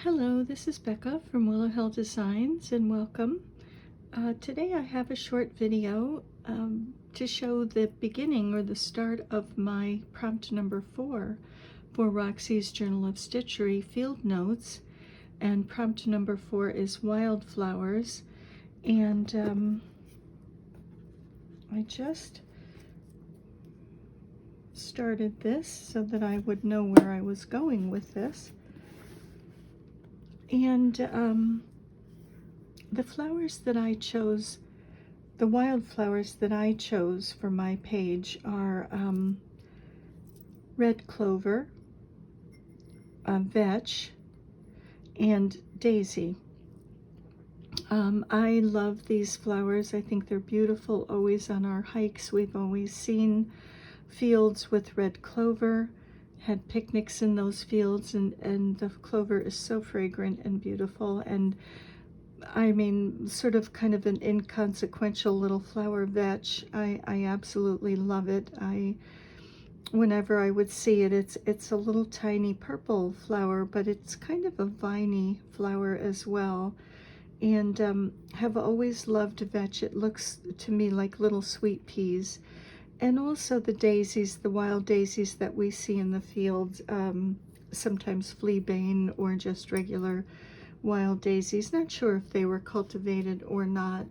Hello, this is Becca from Willow Hill Designs and welcome. Today I have a short video to show the beginning or the start of my prompt number 4 for Roxy's Journal of Stitchery field notes. And prompt number 4 is Wildflowers. And I just started this so that I would know where I was going with this. And the flowers that I chose, the wildflowers that I chose for my page are red clover, vetch, and daisy. I love these flowers. I think they're beautiful. Always on our hikes, we've always seen fields with red clover, had picnics in those fields, and the clover is so fragrant and beautiful. And I mean, sort of kind of an inconsequential little flower vetch. I absolutely love it. Whenever I would see it, it's a little tiny purple flower, but it's kind of a viney flower as well. And have always loved vetch. It looks to me like little sweet peas. And also the daisies, the wild daisies that we see in the fields, sometimes fleabane or just regular wild daisies. Not sure if they were cultivated or not.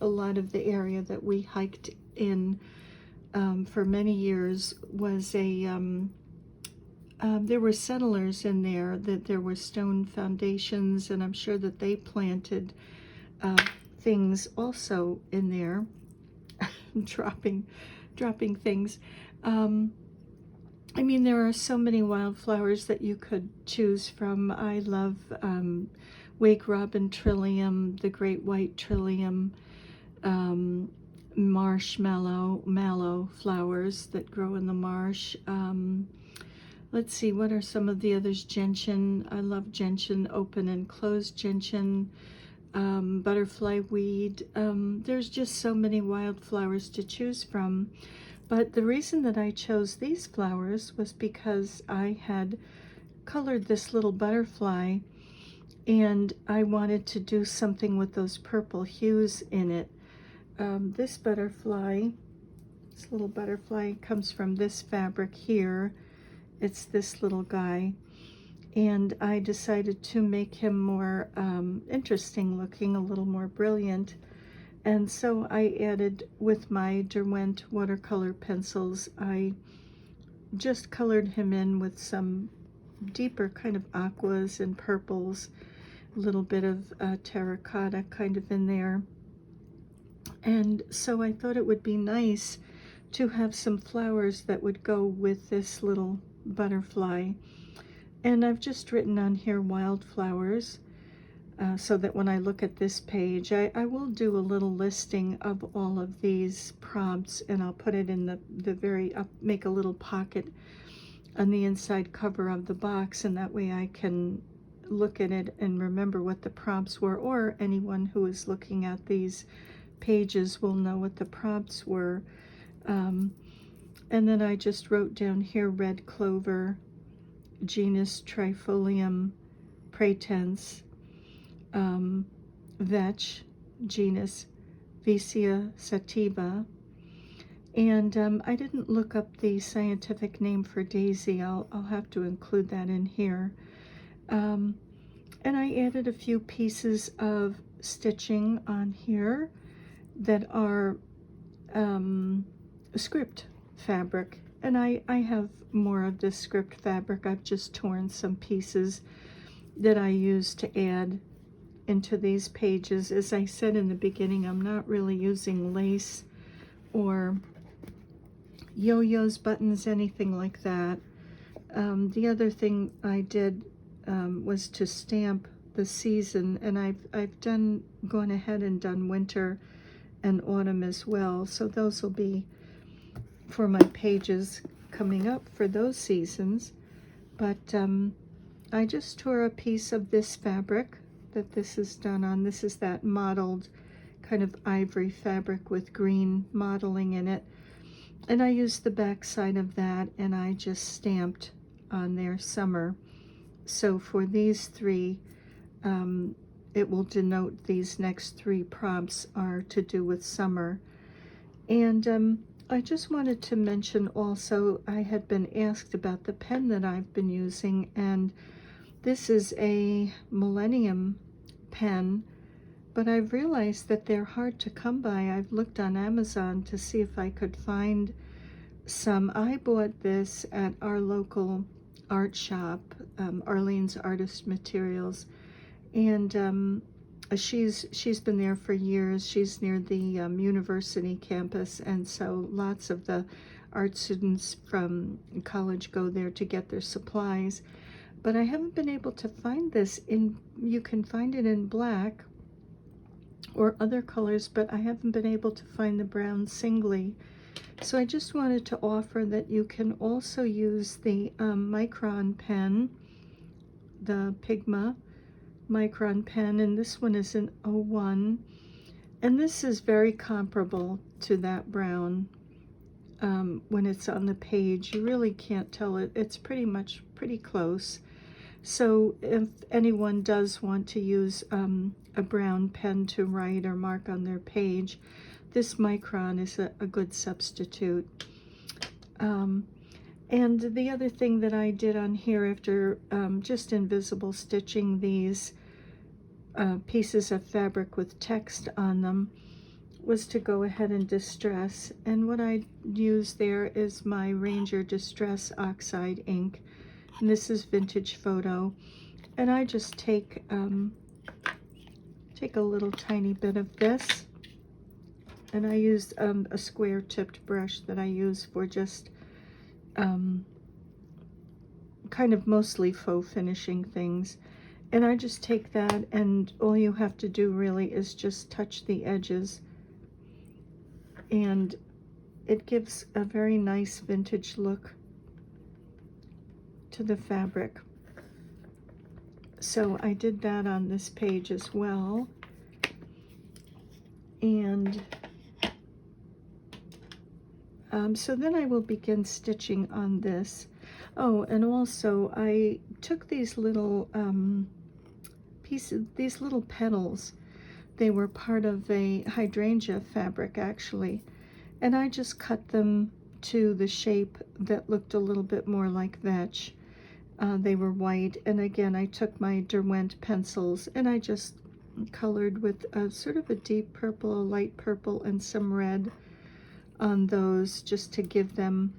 A lot of the area that we hiked in for many years was there were settlers in there, that there were stone foundations, and I'm sure that they planted things also in there. dropping things. I mean, there are so many wildflowers that you could choose from. I love wake robin trillium, the great white trillium, marshmallow, mallow flowers that grow in the marsh. Let's see, what are some of the others? Gentian. I love gentian, open and closed gentian. Butterfly weed. There's just so many wildflowers to choose from. But the reason that I chose these flowers was because I had colored this little butterfly and I wanted to do something with those purple hues in it. This little butterfly comes from this fabric here. It's this little guy. And I decided to make him more interesting looking, a little more brilliant. And so I added, with my Derwent watercolor pencils, I just colored him in with some deeper kind of aquas and purples, a little bit of terracotta kind of in there. And so I thought it would be nice to have some flowers that would go with this little butterfly. And I've just written on here wildflowers, so that when I look at this page, I will do a little listing of all of these prompts, and I'll put it in the very, I'll make a little pocket on the inside cover of the box, and that way I can look at it and remember what the prompts were, or anyone who is looking at these pages will know what the prompts were. And then I just wrote down here red clover, genus Trifolium pratense, vetch, genus Vicia sativa. And I didn't look up the scientific name for daisy. I'll have to include that in here. And I added a few pieces of stitching on here that are script fabric. And I have more of this script fabric. I've just torn some pieces that I use to add into these pages. As I said in the beginning, I'm not really using lace or yo-yos, buttons, anything like that. The other thing I did was to stamp the season, and I've gone ahead and done winter and autumn as well. So those will be for my pages coming up for those seasons. But I just tore a piece of this fabric that this is done on. This is that mottled kind of ivory fabric with green modeling in it. And I used the back side of that, and I just stamped on there summer. So for these three, it will denote these next three prompts are to do with summer. And I just wanted to mention also, I had been asked about the pen that I've been using, and this is a Millennium pen, but I've realized that they're hard to come by. I've looked on Amazon to see if I could find some. I bought this at our local art shop, Arlene's Artist Materials, and she's been there for years. She's near the university campus, and so lots of the art students from college go there to get their supplies. But I haven't been able to find this in, you can find it in black or other colors, but I haven't been able to find the brown singly. So I just wanted to offer that you can also use the Micron pen, the Pigma Micron pen, and this one is an 01, and this is very comparable to that brown. When it's on the page, you really can't tell it. It's pretty close. So if anyone does want to use a brown pen to write or mark on their page, this Micron is a good substitute. And the other thing that I did on here after just invisible stitching these pieces of fabric with text on them was to go ahead and distress. And what I use there is my Ranger Distress Oxide ink. And this is Vintage Photo. And I just take a little tiny bit of this. And I use a square tipped brush that I use for just kind of mostly faux finishing things. And I just take that, and all you have to do really is just touch the edges, and it gives a very nice vintage look to the fabric. So I did that on this page as well. And so then I will begin stitching on this. Oh, and also I took these little pieces, these little petals. They were part of a hydrangea fabric actually, and I just cut them to the shape that looked a little bit more like vetch. They were white, and again I took my Derwent pencils and I just colored with sort of a deep purple, a light purple, and some red on those, just to give them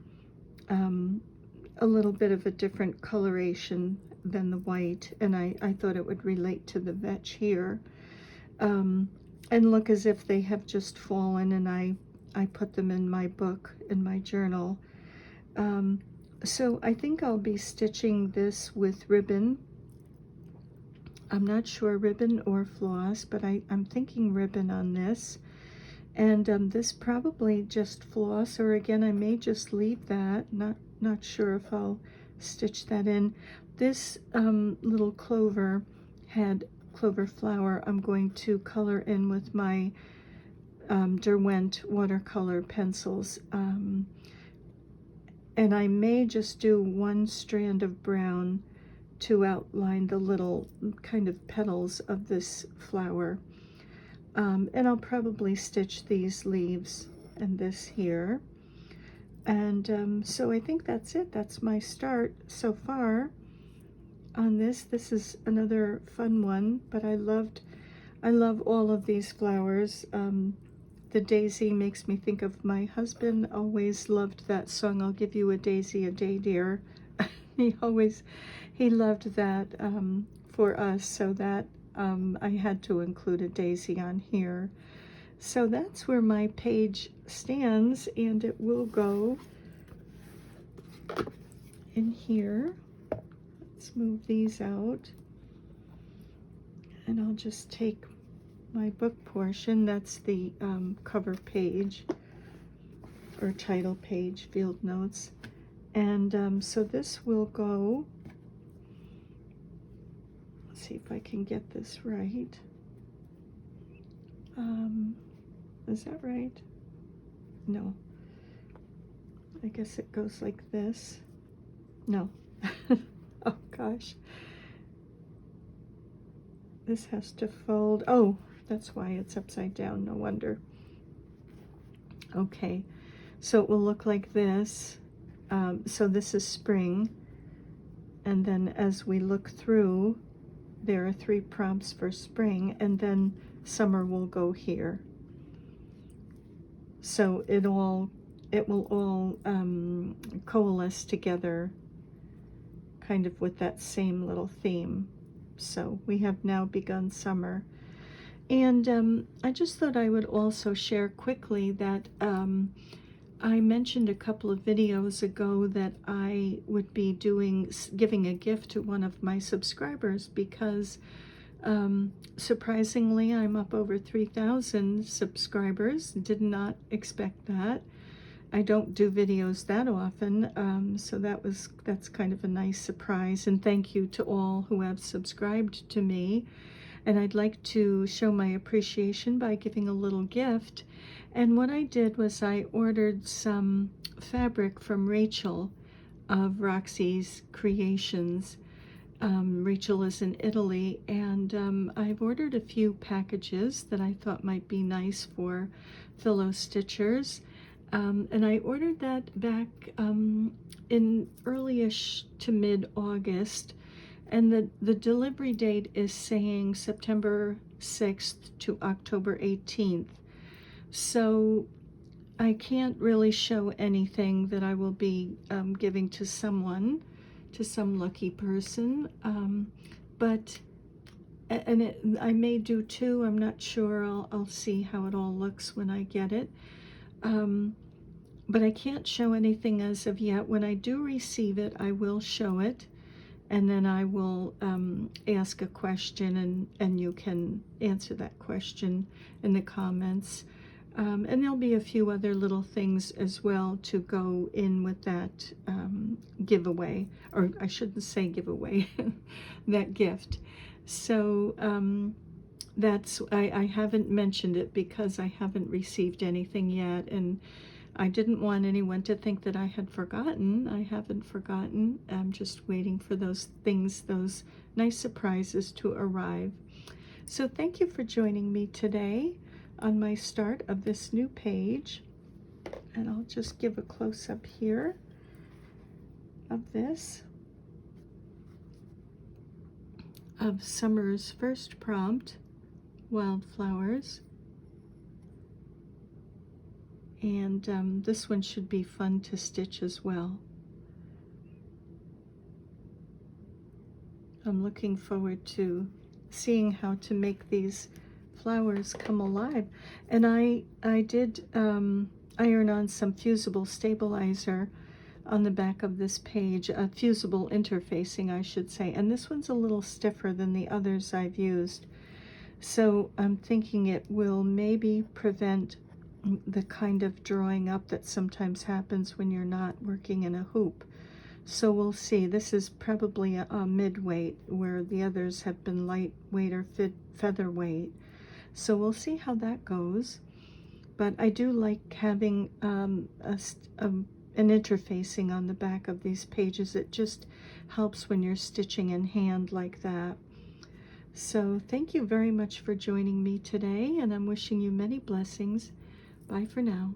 a little bit of a different coloration than the white, and I thought it would relate to the vetch here, and look as if they have just fallen, and I put them in my book, in my journal. So I think I'll be stitching this with ribbon. I'm not sure, ribbon or floss, but I'm thinking ribbon on this. And this probably just floss, or again, I may just leave that. Not sure if I'll stitch that in. This little clover flower I'm going to color in with my Derwent watercolor pencils. And I may just do one strand of brown to outline the little kind of petals of this flower. And I'll probably stitch these leaves and this here. And so I think that's it. That's my start so far on this. This is another fun one, but I love all of these flowers. The daisy makes me think of my husband. Always loved that song, I'll give you a daisy a day, dear. He loved that for us, so that I had to include a daisy on here. So that's where my page stands, and it will go in here. Let's move these out, and I'll just take my book portion. That's the cover page or title page, field notes. And so this will go, let's see if I can get this right. Is that right? No. I guess it goes like this. No. Oh gosh. This has to fold. Oh, that's why it's upside down, no wonder. Okay, so it will look like this. So this is spring, and then as we look through, there are 3 prompts for spring, and then summer will go here. So it will all coalesce together, kind of with that same little theme. So we have now begun summer. And I just thought I would also share quickly that I mentioned a couple of videos ago that I would be giving a gift to one of my subscribers, because surprisingly I'm up over 3,000 subscribers. Did not expect that. I don't do videos that often, so that's kind of a nice surprise, and thank you to all who have subscribed to me. And I'd like to show my appreciation by giving a little gift. And what I did was I ordered some fabric from Rachel of Roxy's Creations. Rachel is in Italy, and I've ordered a few packages that I thought might be nice for fellow stitchers. And I ordered that back in early-ish to mid-August, and the delivery date is saying September 6th to October 18th. So I can't really show anything that I will be giving to someone, to some lucky person, but I may do 2. I'm not sure. I'll see how it all looks when I get it. But I can't show anything as of yet. When I do receive it, I will show it, and then I will ask a question, and you can answer that question in the comments. And there'll be a few other little things as well to go in with that giveaway, or I shouldn't say giveaway, that gift. So I haven't mentioned it because I haven't received anything yet, and I didn't want anyone to think that I had forgotten. I haven't forgotten. I'm just waiting for those things, those nice surprises to arrive. So thank you for joining me today on my start of this new page. And I'll just give a close-up here of this, of summer's first prompt, Wildflowers. And this one should be fun to stitch as well. I'm looking forward to seeing how to make these flowers come alive. And I did iron on some fusible stabilizer on the back of this page, fusible interfacing, I should say. And this one's a little stiffer than the others I've used. So I'm thinking it will maybe prevent the kind of drawing up that sometimes happens when you're not working in a hoop. So we'll see. This is probably a mid-weight, where the others have been lightweight or featherweight. So we'll see how that goes. But I do like having an interfacing on the back of these pages. It just helps when you're stitching in hand like that. So thank you very much for joining me today, and I'm wishing you many blessings. Bye for now.